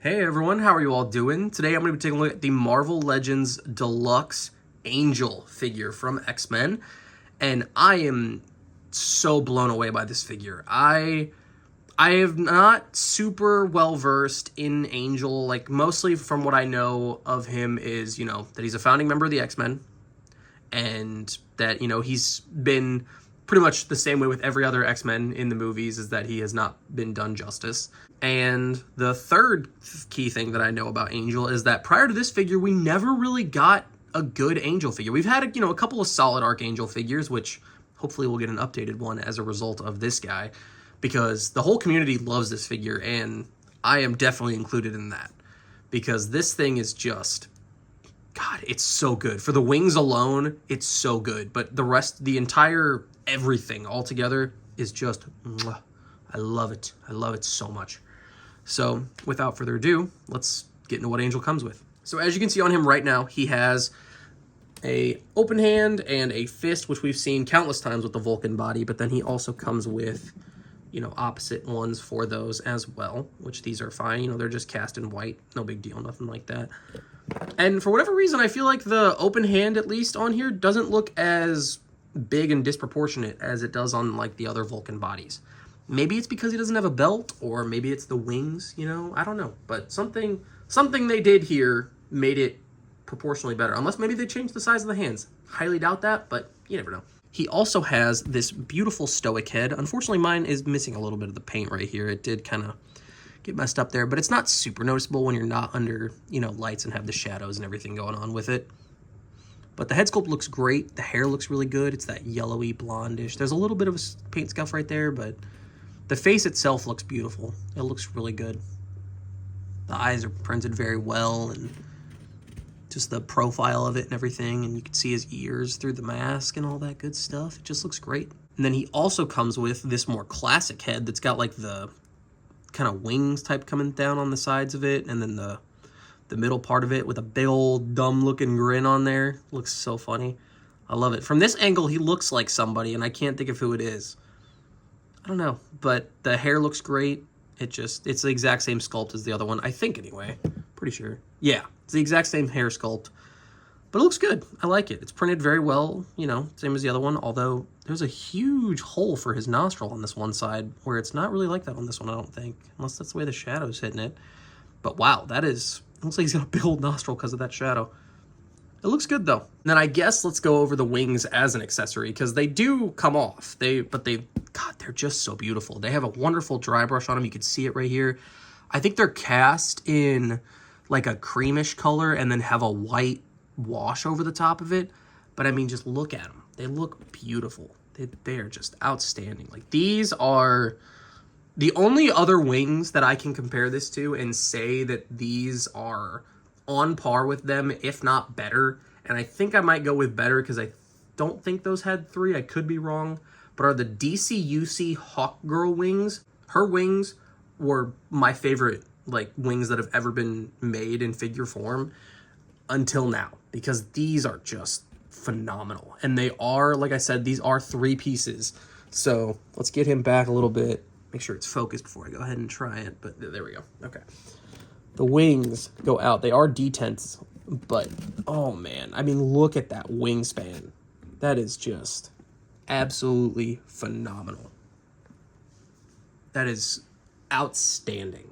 Hey everyone, how are you all doing? Today I'm going to be taking a look at the Marvel Legends Deluxe Angel figure from X-Men, and I am so blown away by this figure. I am not super well versed in Angel, like mostly from what I know of him is, that he's a founding member of the X-Men, and that, he's been pretty much the same way with every other X-Men in the movies, is that he has not been done justice. And the third key thing that I know about Angel is that prior to this figure, we never really got a good Angel figure. We've had, a couple of solid Archangel figures, which hopefully we'll get an updated one as a result of this guy, because the whole community loves this figure, and I am definitely included in that, because this thing is just, God, it's so good. For the wings alone, it's so good, but the rest, the entire everything altogether is just, mwah. I love it. I love it so much. So without further ado, let's get into what Angel comes with. So as you can see on him right now, he has a open hand and a fist, which we've seen countless times with the Vulcan body, but then he also comes with, opposite ones for those as well, which these are fine. They're just cast in white. No big deal, nothing like that. And for whatever reason, I feel like the open hand, at least on here, doesn't look as big and disproportionate as it does on like the other Vulcan bodies. Maybe it's because he doesn't have a belt, or maybe it's the wings, I don't know. But something they did here made it proportionally better. Unless maybe they changed the size of the hands. Highly doubt that, but you never know. He also has this beautiful stoic head. Unfortunately, mine is missing a little bit of the paint right here. It did kind of get messed up there, but it's not super noticeable when you're not under, lights and have the shadows and everything going on with it. But the head sculpt looks great. The hair looks really good. It's that yellowy blondish. There's a little bit of a paint scuff right there, but the face itself looks beautiful. It looks really good. The eyes are printed very well, and just the profile of it and everything, and you can see his ears through the mask and all that good stuff. It just looks great. And then he also comes with this more classic head that's got like the kind of wings type coming down on the sides of it, and then the middle part of it with a big old dumb looking grin on there. Looks so funny. I love it. From this angle, he looks like somebody, and I can't think of who it is. I don't know, but the hair looks great. It's the exact same sculpt as the other one, I think anyway. Pretty sure. Yeah, it's the exact same hair sculpt, but it looks good. I like it. It's printed very well, same as the other one, although there's a huge hole for his nostril on this one side, where it's not really like that on this one, I don't think, unless that's the way the shadow's hitting it. But wow, it looks like he's got a big old nostril because of that shadow. It looks good though. And then I guess let's go over the wings as an accessory, because they do come off. God, they're just so beautiful. They have a wonderful dry brush on them. You can see it right here. I think they're cast in like a creamish color and then have a white wash over the top of it. But I mean, just look at them. They look beautiful. They are just outstanding. Like, these are the only other wings that I can compare this to and say that these are on par with them, if not better. And I think I might go with better, because I don't think those had 3. I could be wrong. But are the DCUC Hawkgirl wings. Her wings were my favorite, wings that have ever been made in figure form until now, because these are just phenomenal. And they are, like I said, these are 3 pieces. So let's get him back a little bit. Make sure it's focused before I go ahead and try it. But there we go. Okay. The wings go out. They are detents, but oh man, I mean, look at that wingspan. That is just absolutely phenomenal. That is outstanding.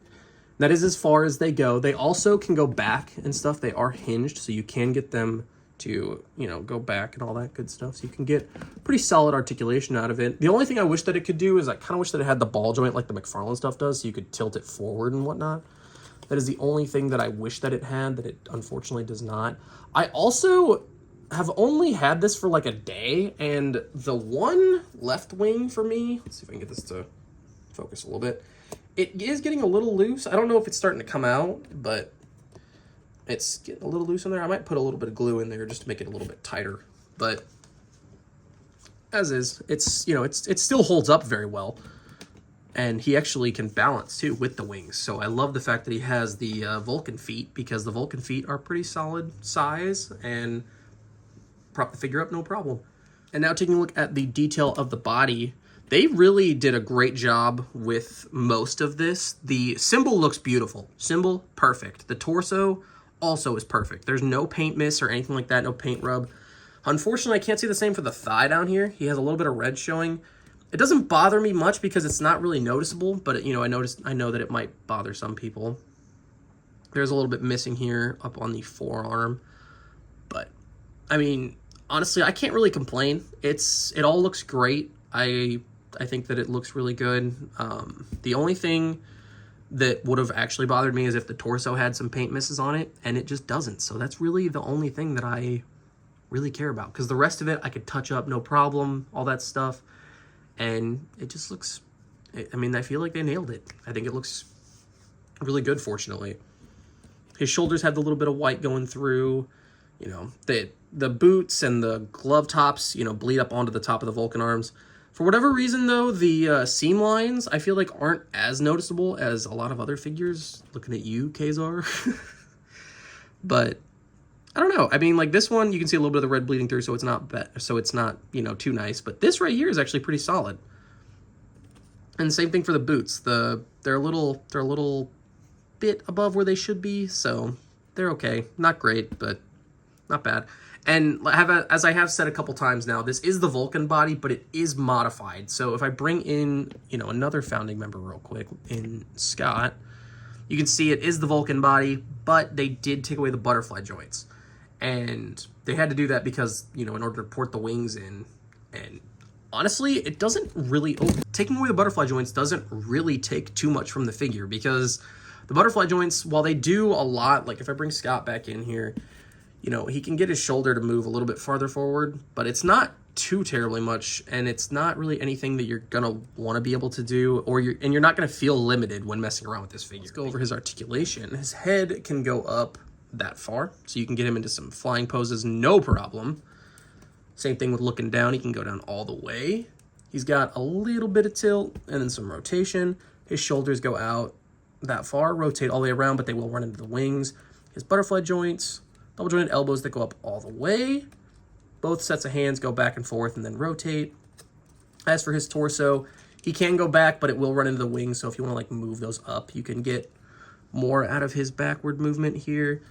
That is as far as they go. They also can go back and stuff. They are hinged, so you can get them to, go back and all that good stuff. So you can get pretty solid articulation out of it. The only thing I wish that it could do is I kind of wish that it had the ball joint like the McFarlane stuff does, so you could tilt it forward and whatnot. That is the only thing that I wish that it had, that it unfortunately does not. I also have only had this for like a day, and the one left wing for me, let's see if I can get this to focus a little bit. It is getting a little loose. I don't know if it's starting to come out, but it's getting a little loose in there. I might put a little bit of glue in there just to make it a little bit tighter. But as is, it's, it still holds up very well. And he actually can balance, too, with the wings. So I love the fact that he has the Vulcan feet, because the Vulcan feet are pretty solid size and prop the figure up no problem. And now taking a look at the detail of the body, they really did a great job with most of this. The symbol looks beautiful. Symbol, perfect. The torso also is perfect. There's no paint miss or anything like that, no paint rub. Unfortunately, I can't see the same for the thigh down here. He has a little bit of red showing. It doesn't bother me much because it's not really noticeable, but, you know, I know that it might bother some people. There's a little bit missing here up on the forearm. But, I mean, honestly, I can't really complain. It all looks great. I think that it looks really good. The only thing that would have actually bothered me is if the torso had some paint misses on it, and it just doesn't. So that's really the only thing that I really care about, because the rest of it I could touch up, no problem, all that stuff. And it just looks, I mean, I feel like they nailed it. I think it looks really good, fortunately. His shoulders had the little bit of white going through. You know, the boots and the glove tops, you know, bleed up onto the top of the Vulcan arms. For whatever reason, though, the seam lines, I feel like, aren't as noticeable as a lot of other figures. Looking at you, Kazar. But I don't know. I mean, like this one, you can see a little bit of the red bleeding through, so it's not, you know, too nice. But this right here is actually pretty solid. And same thing for the boots. They're a little bit above where they should be, so they're okay. Not great, but not bad. And as I have said a couple times now, this is the Vulcan body, but it is modified. So if I bring in, you know, another founding member real quick in Scott, you can see it is the Vulcan body, but they did take away the butterfly joints. And they had to do that because, you know, in order to port the wings in. And honestly, it doesn't really, taking away the butterfly joints doesn't really take too much from the figure, because the butterfly joints, while they do a lot, like if I bring Scott back in here, you know, he can get his shoulder to move a little bit farther forward, but it's not too terribly much, and it's not really anything that you're gonna want to be able to do, and you're not gonna feel limited when messing around with this figure. Let's go over his articulation. His head can go up that far, so you can get him into some flying poses, no problem. Same thing with looking down, he can go down all the way. He's got a little bit of tilt and then some rotation. His shoulders go out that far, rotate all the way around, but they will run into the wings. His butterfly joints, double jointed elbows that go up all the way. Both sets of hands go back and forth and then rotate. As for his torso, he can go back, but it will run into the wings, so if you want to like move those up, you can get more out of his backward movement here.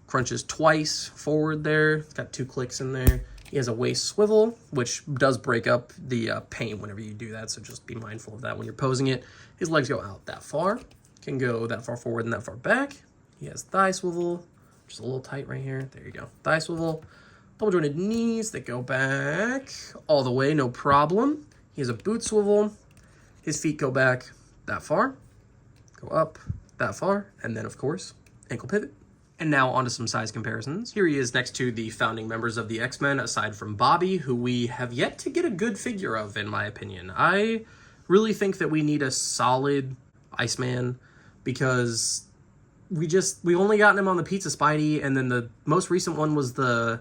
Crunches twice forward there. It's got 2 clicks in there. He has a waist swivel, which does break up the paint whenever you do that, so just be mindful of that when you're posing it. His legs go out that far. Can go that far forward and that far back. He has thigh swivel, just a little tight right here. There you go. Thigh swivel. Double jointed knees that go back all the way, no problem. He has a boot swivel. His feet go back that far, go up that far, and then, of course, ankle pivot. And now onto some size comparisons. Here he is next to the founding members of the X-Men, aside from Bobby, who we have yet to get a good figure of, in my opinion. I really think that we need a solid Iceman, because we only gotten him on the Pizza Spidey, and then the most recent one was the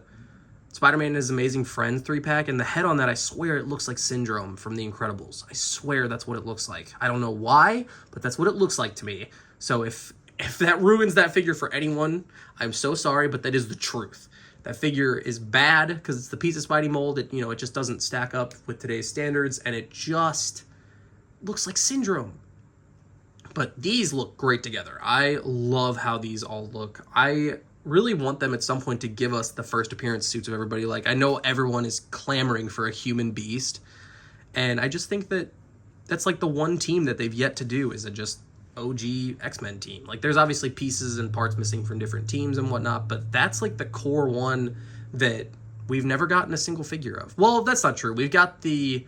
Spider-Man and His Amazing Friends 3-pack, and the head on that, I swear it looks like Syndrome from The Incredibles. I swear that's what it looks like. I don't know why, but that's what it looks like to me. So if that ruins that figure for anyone, I'm so sorry, but that is the truth. That figure is bad because it's the Pizza Spidey mold. It just doesn't stack up with today's standards, and it just looks like Syndrome. But these look great together. I love how these all look. I really want them at some point to give us the first appearance suits of everybody. Like, I know everyone is clamoring for a human beast, and I just think that that's like the one team that they've yet to do is a just OG X-Men team. Like, there's obviously pieces and parts missing from different teams and whatnot, but that's like the core one that we've never gotten a single figure of. Well, that's not true. We've got the,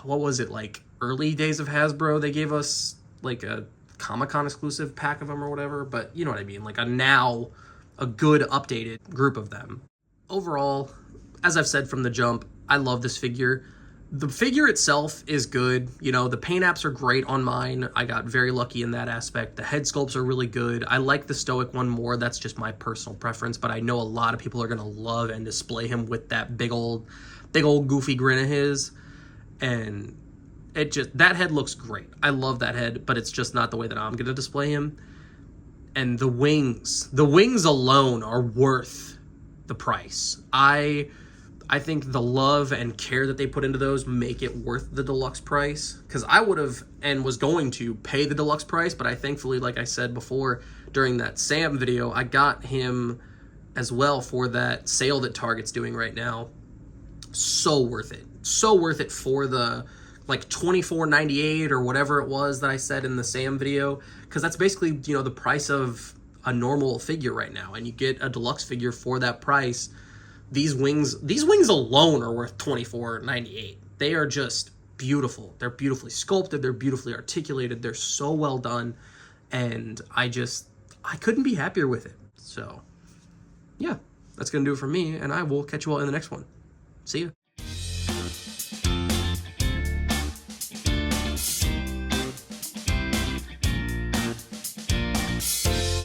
what was it, like early days of Hasbro, they gave us like a Comic-Con exclusive pack of them or whatever, but you know what I mean, like a good updated group of them. Overall, as I've said from the jump, I love this figure. The figure itself is good. The paint apps are great on mine. I got very lucky in that aspect. The head sculpts are really good. I like the Stoic one more. That's just my personal preference, but I know a lot of people are going to love and display him with that big old goofy grin of his. And that head looks great. I love that head, but it's just not the way that I'm going to display him. And the wings alone are worth the price. I I think the love and care that they put into those make it worth the deluxe price. Because I would have and was going to pay the deluxe price, but I thankfully, like I said before during that Sam video, I got him as well for that sale that Target's doing right now. So worth it. So worth it for the like $24.98 or whatever it was that I said in the Sam video. Because that's basically, you know, the price of a normal figure right now. And you get a deluxe figure for that price. These wings alone are worth $24.98. They are just beautiful. They're beautifully sculpted. They're beautifully articulated. They're so well done. And I couldn't be happier with it. So, yeah, that's going to do it for me. And I will catch you all in the next one. See ya.